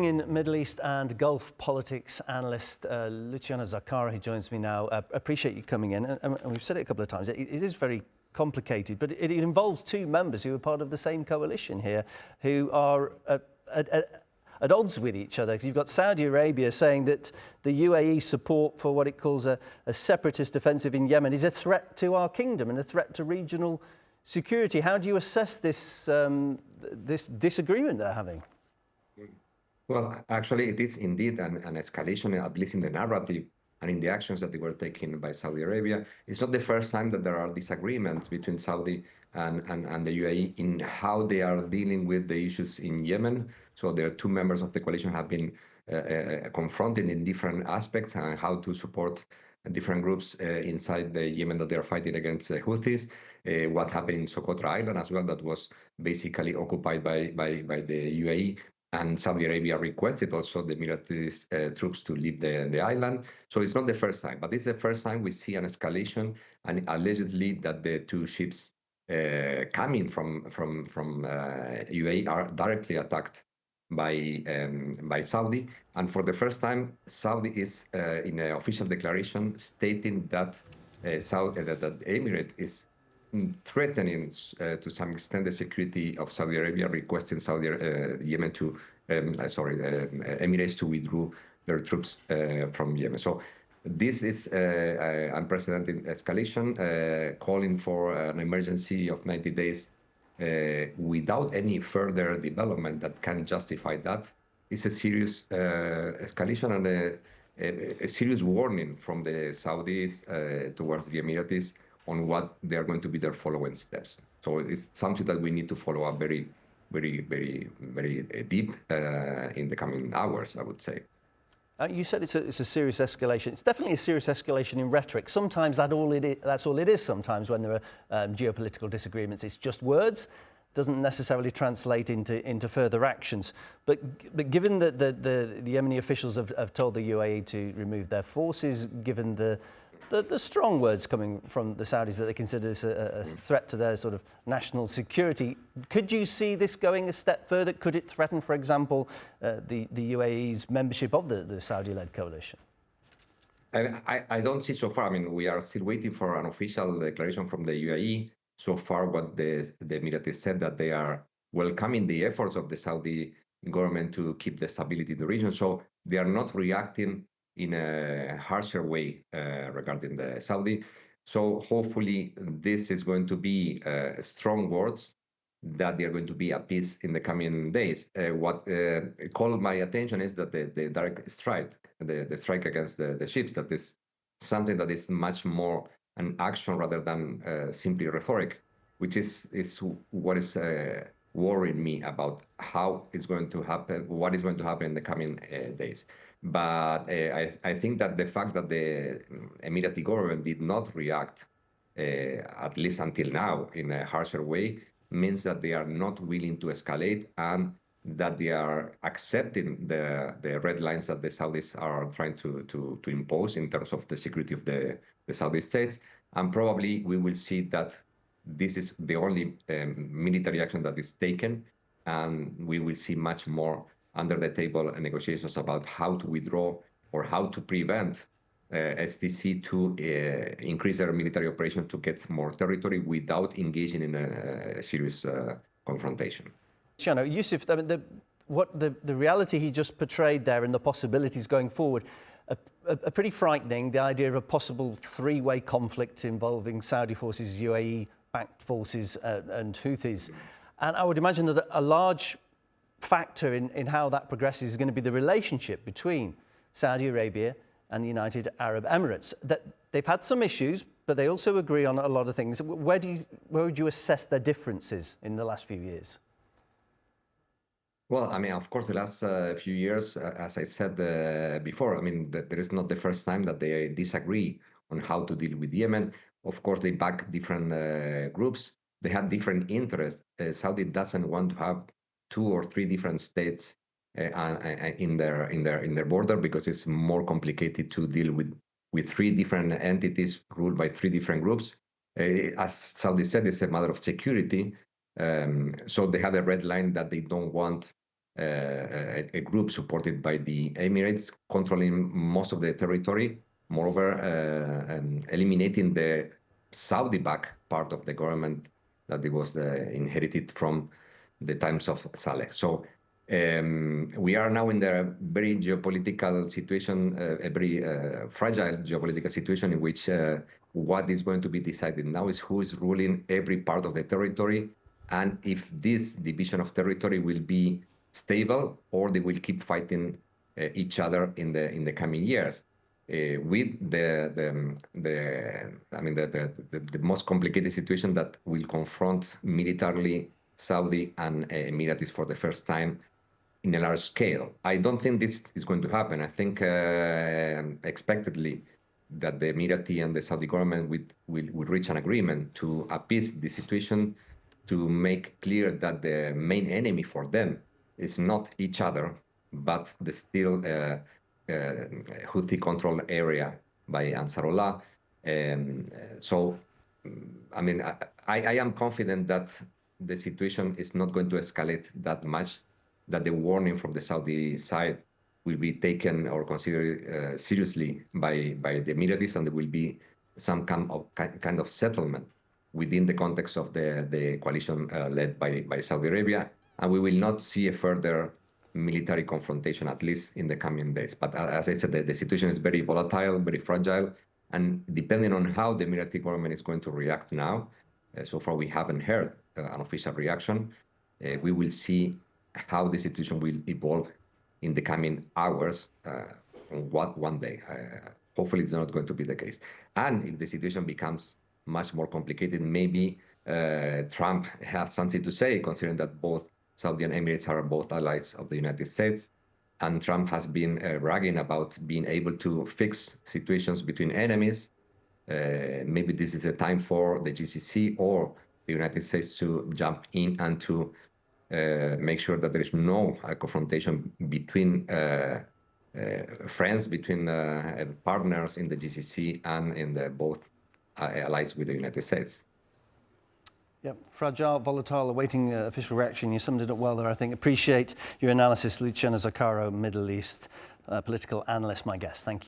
In Middle East and Gulf politics analyst Luciano Zaccara, who joins me now. Appreciate you coming in. And we've said it a couple of times. It is very complicated, but it involves two members who are part of the same coalition here, who are at odds with each other. You've got Saudi Arabia saying that the UAE support for what it calls a separatist offensive in Yemen is a threat to our kingdom and a threat to regional security. How do you assess this this disagreement they're having? Well, actually, it is indeed an escalation, at least in the narrative and in the actions that they were taken by Saudi Arabia. It's not the first time that there are disagreements between Saudi and the UAE in how they are dealing with the issues in Yemen. So there are two members of the coalition have been confronted in different aspects and how to support different groups inside the Yemen that they are fighting against the Houthis. What happened in Socotra Island as well, that was basically occupied by the UAE. And Saudi Arabia requested also the military troops to leave the island. So it's not the first time, but it's the first time we see an escalation, and allegedly that the two ships coming from UAE are directly attacked by Saudi. And for the first time, Saudi is in an official declaration stating that that Emirate is threatening to some extent the security of Saudi Arabia, requesting Yemen to Emirates to withdraw their troops from Yemen. So this is unprecedented escalation, calling for an emergency of 90 days without any further development that can justify that. It's a serious escalation and a serious warning from the Saudis towards the Emirates on what they are going to be their following steps. So it's something that we need to follow up very deep in the coming hours, I would say. You said it's a serious escalation. It's definitely a serious escalation in rhetoric. Sometimes that's all it is. Sometimes when there are geopolitical disagreements, it's just words. Doesn't necessarily translate into further actions. But given that the Yemeni officials have told the UAE to remove their forces, given the strong words coming from the Saudis that they consider this a threat to their sort of national security, could you see this going a step further? Could it threaten, for example, the UAE's membership of the Saudi-led coalition? I don't see so far. I mean, we are still waiting for an official declaration from the UAE. So far, what the Emirates said that they are welcoming the efforts of the Saudi government to keep the stability in the region. So they are not reacting in a harsher way regarding the Saudi. So hopefully this is going to be strong words that they are going to be at peace in the coming days. What called my attention is that the direct strike, the strike against the ships, that is something that is much more an action rather than simply rhetoric, which is what is worrying me about how it's going to happen, what is going to happen in the coming days. But I think that the fact that the Emirati government did not react, at least until now, in a harsher way, means that they are not willing to escalate and that they are accepting the red lines that the Saudis are trying to impose in terms of the security of the Saudi states. And probably we will see that this is the only military action that is taken, and we will see much more under the table negotiations about how to withdraw or how to prevent SDC to increase their military operation to get more territory without engaging in a serious confrontation. Luciano, Yusuf, I mean, the reality he just portrayed there and the possibilities going forward are pretty frightening. The idea of a possible three-way conflict involving Saudi forces, UAE-backed forces and Houthis. And I would imagine that a large factor in how that progresses is going to be the relationship between Saudi Arabia and the United Arab Emirates. That they've had some issues, but they also agree on a lot of things. Where would you assess their differences in the last few years? Well, I mean, of course, the last few years, as I said before, I mean, there is not the first time that they disagree on how to deal with Yemen. Of course, they back different groups. They have different interests. Saudi doesn't want to have 2 or 3 different states in their border because it's more complicated to deal with 3 different entities ruled by 3 different groups. As Saudi said, it's a matter of security. So they have a red line that they don't want a group supported by the Emirates controlling most of the territory, moreover eliminating the Saudi-backed part of the government that it was inherited from the times of Saleh. So we are now in the very geopolitical situation, a very fragile geopolitical situation in which what is going to be decided now is who is ruling every part of the territory, and if this division of territory will be stable or they will keep fighting each other in the coming years. With the most complicated situation that will confront militarily Saudi and Emiratis for the first time in a large scale. I don't think this is going to happen. I think expectedly that the Emirati and the Saudi government will reach an agreement to appease the situation, to make clear that the main enemy for them is not each other, but the still Houthi-controlled area by Ansarullah. So, I mean, I am confident that the situation is not going to escalate that much, that the warning from the Saudi side will be taken or considered seriously by the Emiratis, and there will be some kind of settlement within the context of the coalition led by Saudi Arabia, and we will not see a further military confrontation, at least in the coming days. But as I said, the situation is very volatile, very fragile, and depending on how the Emirati government is going to react now, so far we haven't heard an official reaction, we will see how the situation will evolve in the coming hours, one day. Hopefully it's not going to be the case. And if the situation becomes much more complicated, maybe Trump has something to say, considering that both Saudi and Emirates are both allies of the United States. And Trump has been bragging about being able to fix situations between enemies. Maybe this is a time for the GCC or the United States to jump in and to make sure that there is no confrontation between friends, between partners in the GCC and in the both allies with the United States. Yeah, fragile, volatile, awaiting official reaction. You summed it up well there, I think. Appreciate your analysis, Luciano Zaccara, Middle East political analyst, my guest. Thank you.